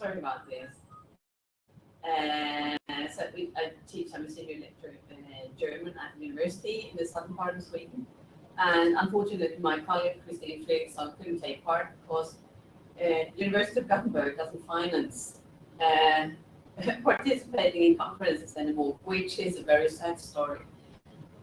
sorry about this. I teach, I'm a senior lecturer in German at the university in the southern part of Sweden. And unfortunately, my colleague Christine Fredriksson couldn't take part because University of Gothenburg doesn't finance participating in conferences anymore, which is a very sad story.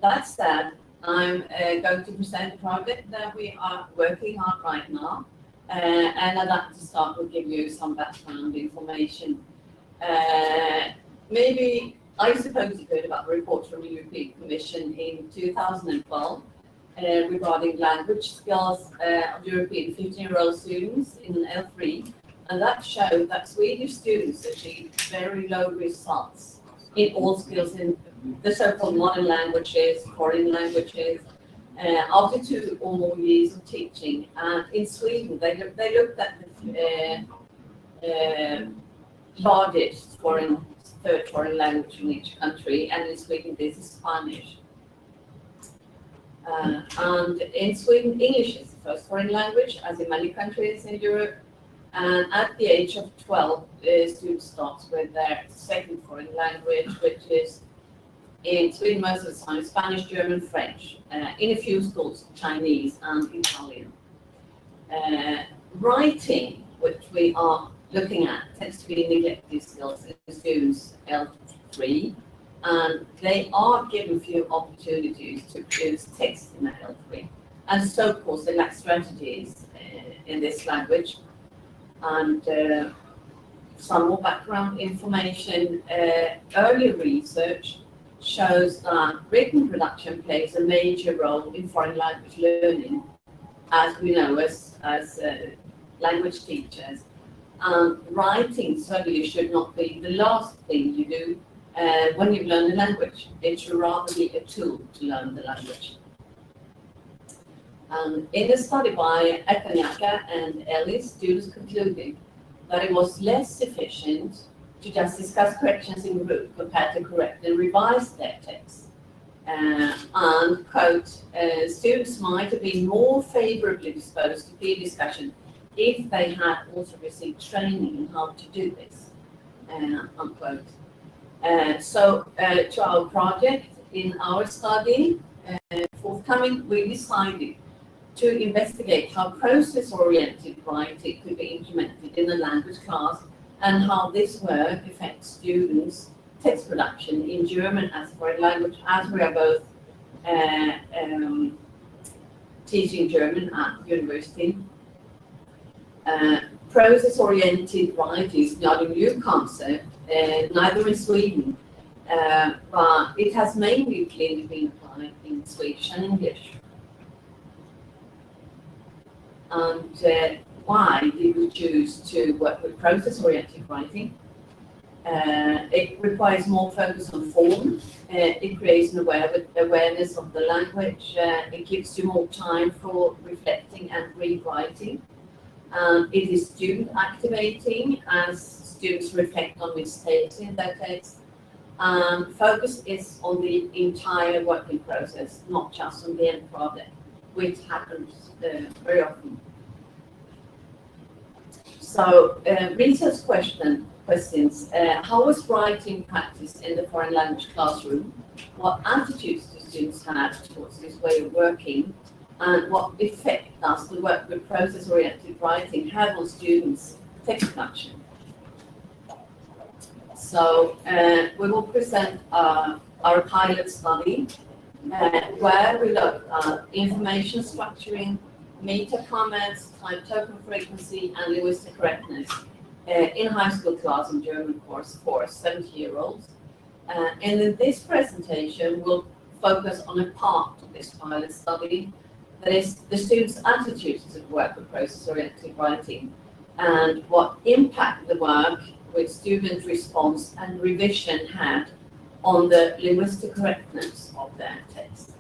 That said, I'm going to present a project that we are working on right now, and I'd like to start with give you some background information. Maybe I suppose you heard about the report from the European Commission in 2012 regarding language skills of European 15-year-old students in an L3, and that showed that Swedish students achieved very low results in all skills in the so-called modern languages, foreign languages, after 2 or more years of teaching. And in Sweden, they looked at the largest third foreign language in each country, and in Sweden this is Spanish. And in Sweden, English is the first foreign language, as in many countries in Europe. And at the age of 12, students start with their second foreign language, which is in Sweden most of the time Spanish, German, French. In a few schools, Chinese and Italian. Writing, which we are looking at, tends to be neglected skills in students L3, and they are given few opportunities to produce text in that L3. And so, of course, they lack strategies in this language. And some more background information. Early research shows that written production plays a major role in foreign language learning, as we know as language teachers. Writing certainly should not be the last thing you do when you learn the language. It should rather be a tool to learn the language. In a study by Akanyaka and Ellis, students concluded that it was less sufficient to just discuss corrections in group compared to correct and revise their text. And, quote, students might have been more favorably disposed to peer discussion if they had also received training in how to do this, unquote. To our project, in our study, forthcoming, we decided to investigate how process-oriented writing could be implemented in a language class and how this work affects students' text production in German as a foreign language, as we are both teaching German at university. Process-oriented writing is not a new concept, neither in Sweden, but it has mainly clearly been applied in Swedish and English. And why did we choose to work with process-oriented writing? It requires more focus on form. It creates an awareness of the language. It gives you more time for reflecting and rewriting. It is student activating as students reflect on mistakes in their text. Focus is on the entire working process, not just on the end product, which happens very often. So, research questions. How was writing practiced in the foreign language classroom? What attitudes do students have towards this way of working? And what effect does the work with process-oriented writing have on students' text production? So, we will present our pilot study where we looked at information structuring, meta comments, time token frequency, and linguistic correctness in high school class in German course for 70-year-olds. And in this presentation, we'll focus on a part of this pilot study, that is the students' attitudes to work with process-oriented writing and what impact the work with student response and revision had on the linguistic correctness of their text.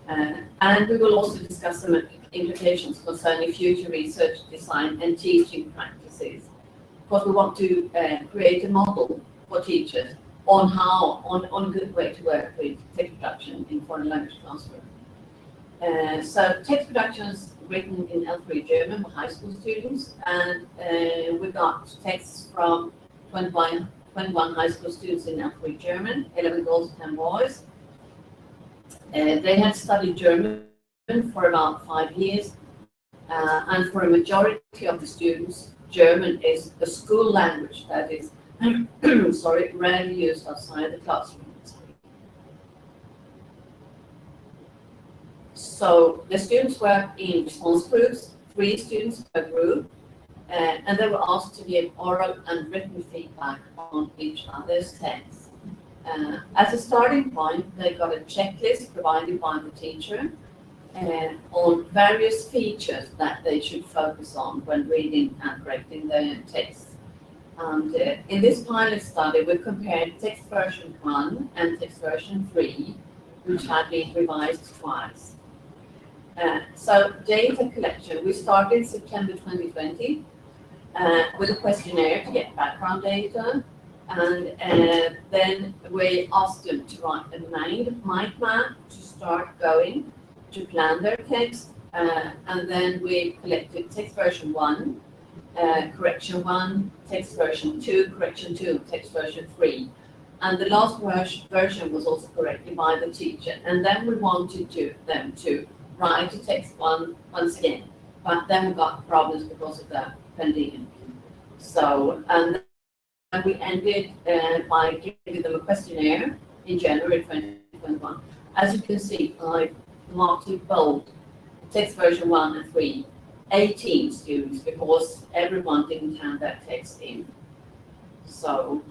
And we will also discuss some implications concerning future research, design, and teaching practices, because we want to create a model for teachers on a good way to work with text production in foreign language classroom. So text productions written in L3 German for high school students, and we got texts from 21 high school students in L3 German, 11 girls, 10 boys. They had studied German for about 5 years, and for a majority of the students, German is a school language that is rarely used outside the classroom. So the students were in response groups, 3 students per group, and they were asked to give oral and written feedback on each other's texts. As a starting point, they got a checklist provided by the teacher on various features that they should focus on when reading and correcting their texts. And in this pilot study, we compared text version 1 and text version 3, which had been revised twice. So data collection, we started in September 2020 with a questionnaire to get background data, and then we asked them to write a mind map to start going to plan their text, and then we collected text version 1, correction 1, text version 2, correction 2, text version 3. And the last version was also corrected by the teacher, and then we wanted them to write a text once again, but then we got problems because of the pandemic. So, and then we ended by giving them a questionnaire in January 2021. As you can see, I marked in bold text version 1 and 3, 18 students, because everyone didn't have that text in. So,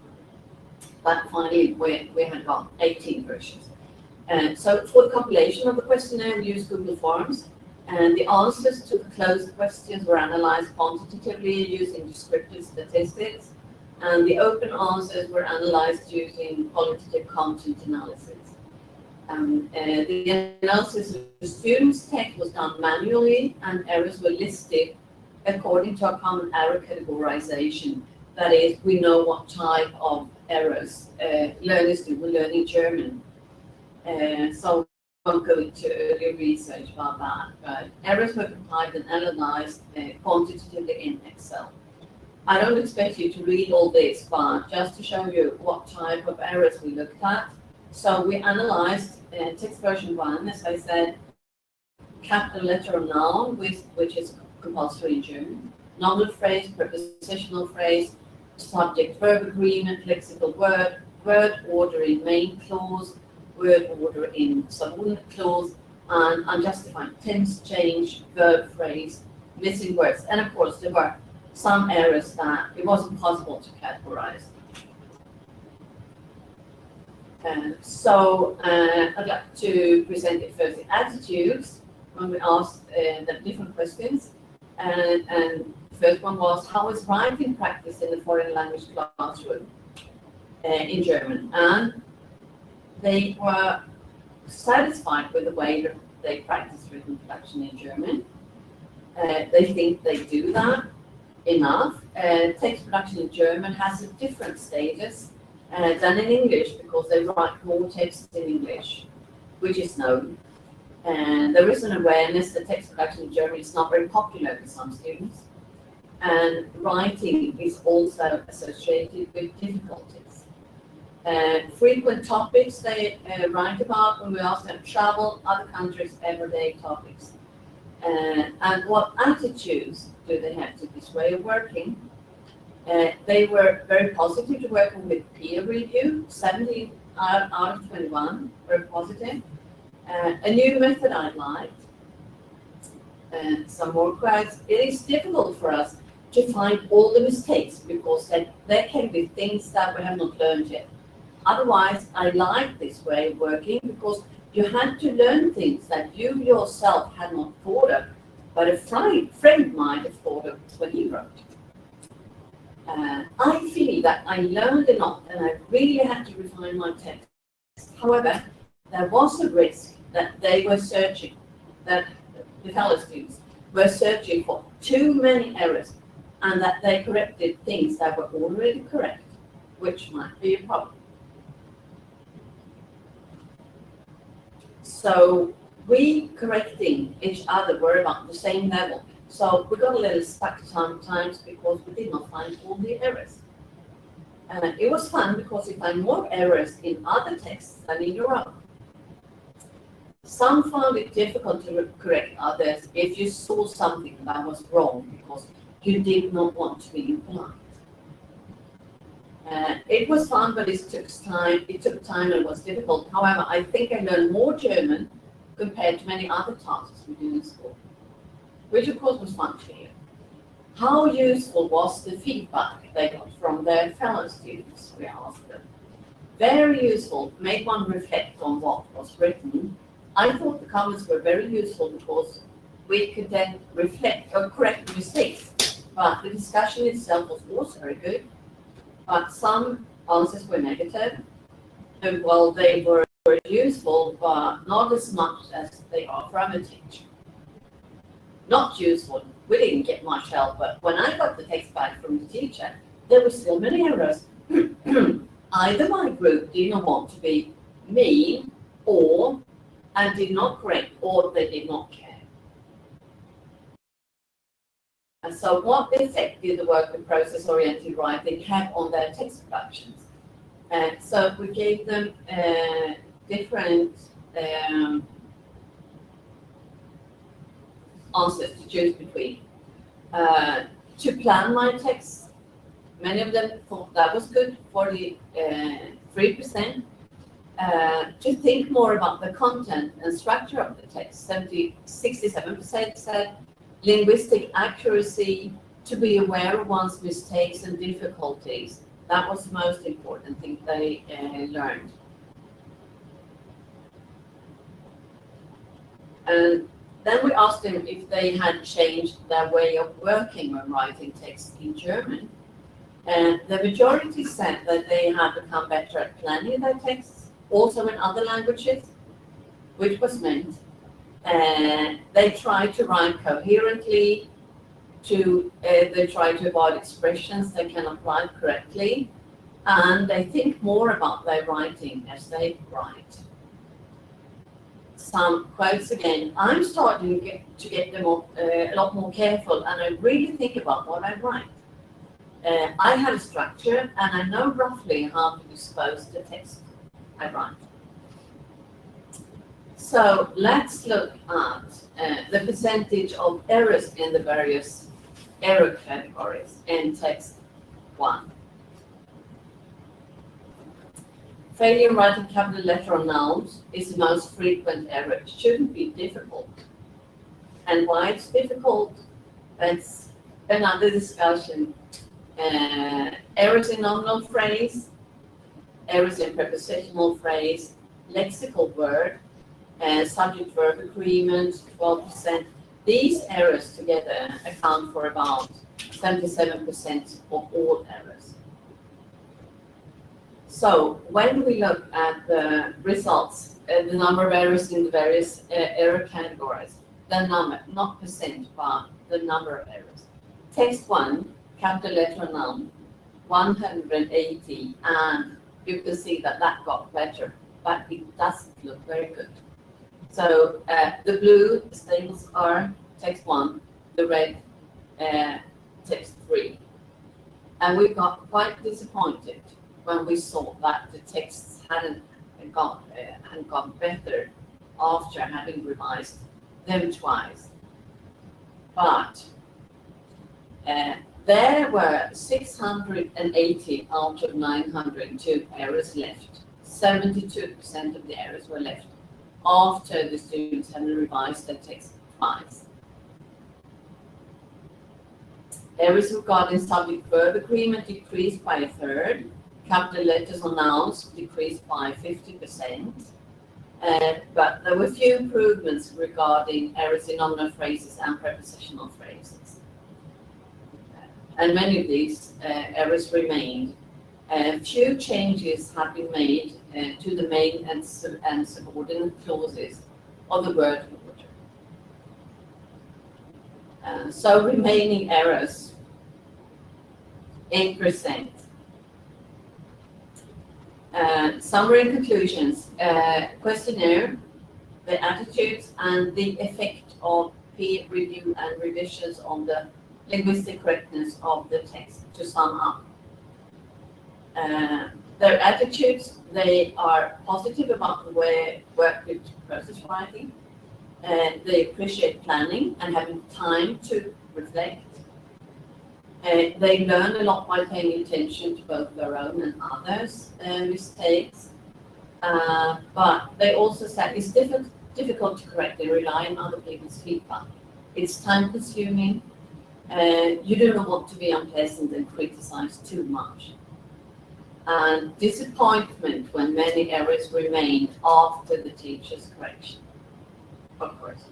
but finally we had got 18 versions. So for the compilation of the questionnaire, we used Google Forms, and the answers to the closed questions were analyzed quantitatively using descriptive statistics, and the open answers were analyzed using qualitative content analysis. The analysis of the students' text was done manually, and errors were listed according to a common error categorization. That is, we know what type of errors learners do when learning German. So I won't go into earlier research about that, but errors were compiled and analyzed quantitatively in Excel. I don't expect you to read all this, but just to show you what type of errors we looked at. So we analyzed text version 1, as I said, capital letter of noun, which is compulsory in German, nominal phrase, prepositional phrase, subject-verb agreement, lexical word order in main clause, word order in subordinate clause, and unjustified tense change, verb phrase, missing words. And of course, there were some errors that it wasn't possible to categorize. So I'd like to present it first in attitudes when we asked the different questions. And the first one was, how is writing practiced in the foreign language classroom in German? And they were satisfied with the way that they practice written production in German. They think they do that enough. Text production in German has a different status than in English, because they write more text in English, which is known. And there is an awareness that text production in German is not very popular with some students. And writing is also associated with difficulties. Frequent topics they write about when we ask them: travel, other countries, everyday topics. And what attitudes do they have to this way of working? They were very positive to working with peer review, 17 out of 21 were positive. A new method I liked, some more quotes. It is difficult for us to find all the mistakes because there can be things that we have not learned yet. Otherwise, I like this way of working because you had to learn things that you yourself had not thought of, but a friend might have thought of when he wrote. I feel that I learned a lot and I really had to refine my text. However, there was a risk that they were searching, that the fellow students were searching for too many errors and that they corrected things that were already correct, which might be a problem. So we correcting each other were about the same level. So we got a little stuck sometimes because we did not find all the errors. It was fun because you find more errors in other texts than in your own. Some found it difficult to correct others if you saw something that was wrong because you did not want to be impolite. It was fun, but it took time. It took time and was difficult. However, I think I learned more German compared to many other tasks we do in school, which of course was fun to hear. How useful was the feedback they got from their fellow students? We asked them. Very useful. Made one reflect on what was written. I thought the comments were very useful because we could then reflect or correct mistakes. But the discussion itself was also very good. But some answers were negative. And well, they were useful, but not as much as they are from a teacher. Not useful. We didn't get much help, but when I got the text back from the teacher, there were still many errors. Either my group did not want to be mean, and did not correct, or they did not care. And so what effect did the work with process-oriented writing have on their text productions? So we gave them different answers to choose between. To plan my text, many of them thought that was good, 43%. To think more about the content and structure of the text, 67% said. Linguistic accuracy, to be aware of one's mistakes and difficulties. That was the most important thing they learned. And then we asked them if they had changed their way of working when writing text in German. And the majority said that they had become better at planning their texts, also in other languages, which was meant. They try to rhyme coherently, they try to avoid expressions they cannot write correctly, and they think more about their writing as they write. Some quotes again, I'm starting to get them a lot more careful, and I really think about what I write. I have a structure, and I know roughly how to dispose the text I write. So let's look at the percentage of errors in the various error categories in text 1. Failure in writing capital letter or nouns is the most frequent error. It shouldn't be difficult. And why it's difficult, that's another discussion. Errors in nominal phrase, errors in prepositional phrase, lexical word, subject-verb agreement, 12%. These errors together account for about 77% of all errors. So when we look at the results, the number of errors in the various error categories, the number, not percent, but the number of errors. Text 1, capital letter noun, 180, and you can see that that got better, but it doesn't look very good. So the blue stables are text 1, the red text 3. And we got quite disappointed when we saw that the texts hadn't got better after having revised them twice. But there were 680 out of 902 errors left. 72% of the errors were left after the students had revised their text twice. Errors regarding subject-verb agreement decreased by a third. Capital letters or nouns decreased by 50%. But there were few improvements regarding errors in nominal phrases and prepositional phrases. And many of these errors remained. Few changes have been made to the main and subordinate clauses of the word order. So remaining errors, 8%. Summary and conclusions. Questionnaire the attitudes and the effect of peer review and revisions on the linguistic correctness of the text. To sum up, their attitudes, they are positive about the way work with process writing. They appreciate planning and having time to reflect. They learn a lot by paying attention to both their own and others' mistakes. But they also say it's difficult to correct. They rely on other people's feedback. It's time-consuming. You do not want to be unpleasant and criticize too much. And disappointment when many errors remain after the teacher's correction, of course.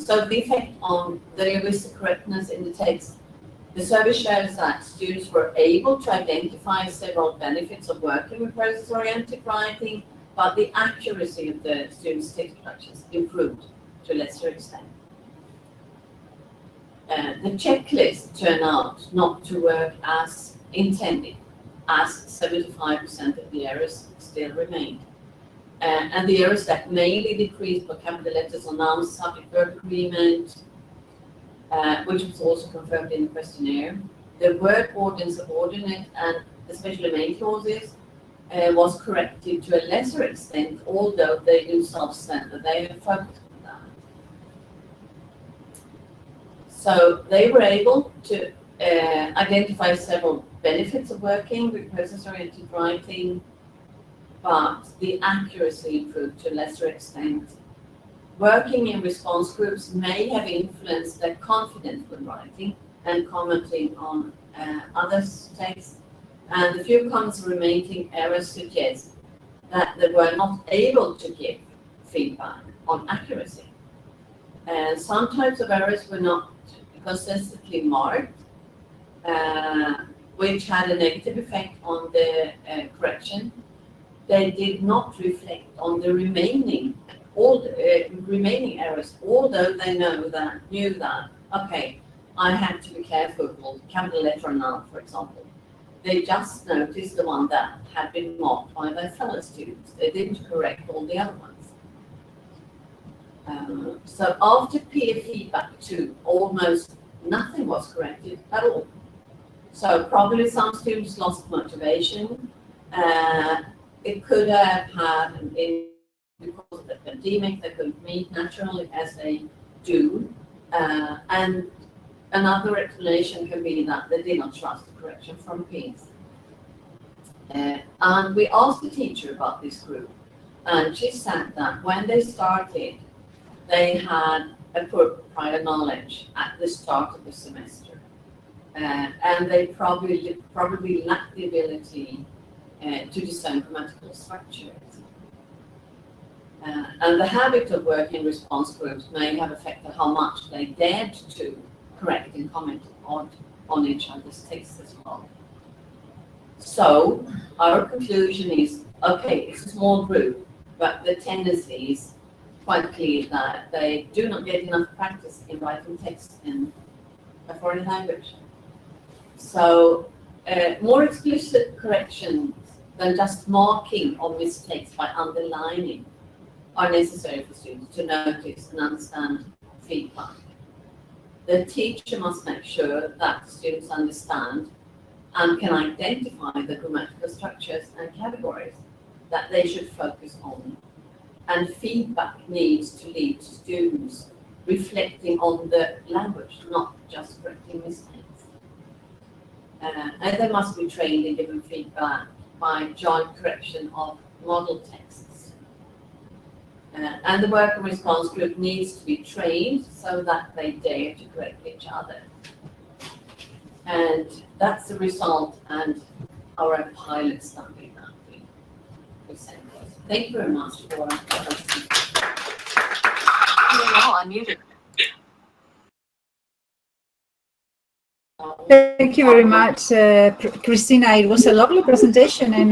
So the effect on the linguistic correctness in the text, the survey shows that students were able to identify several benefits of working with process-oriented writing, but the accuracy of the students' text structures improved to a lesser extent. The checklist turned out not to work as intended, as 75% of the errors still remained. And the errors that mainly decreased were capital letters on nouns, subject-verb agreement, which was also confirmed in the questionnaire. The word order and subordinate and especially main clauses was corrected to a lesser extent, although they themselves said that they had focused on that. So they were able to identify several benefits of working with process-oriented writing, but the accuracy improved to a lesser extent. Working in response groups may have influenced their confidence when writing and commenting on others' texts, and the few comments remaining errors suggest that they were not able to give feedback on accuracy. And some types of errors were not consistently marked, which had a negative effect on the correction. They did not reflect on the remaining errors, although they knew that, okay, I had to be careful with capital letter noun, for example. They just noticed the one that had been marked by their fellow students. They didn't correct all the other ones. So after peer feedback too, almost nothing was corrected at all. So probably some students lost motivation. It could have had because of the pandemic, they couldn't meet naturally as they do. And another explanation can be that they did not trust the correction from peers. And we asked the teacher about this group, and she said that when they started, they had a poor prior knowledge at the start of the semester. And they probably lacked the ability to discern grammatical structures. And the habit of working in response groups may have affected how much they dared to correct and comment on each other's texts as well. So our conclusion is, okay, it's a small group, but the tendency is quite clear that they do not get enough practice in writing text in a foreign language. So more explicit corrections than just marking of mistakes by underlining are necessary for students to notice and understand feedback. The teacher must make sure that students understand and can identify the grammatical structures and categories that they should focus on. And feedback needs to lead to students reflecting on the language, not just correcting mistakes. And they must be trained in giving feedback by joint correction of model texts. And the work and response group needs to be trained so that they dare to correct each other. And that's the result and our pilot study that we sent us. Thank you very much for listening. You're now unmuted. Thank you very much, Christina. It was a lovely presentation, and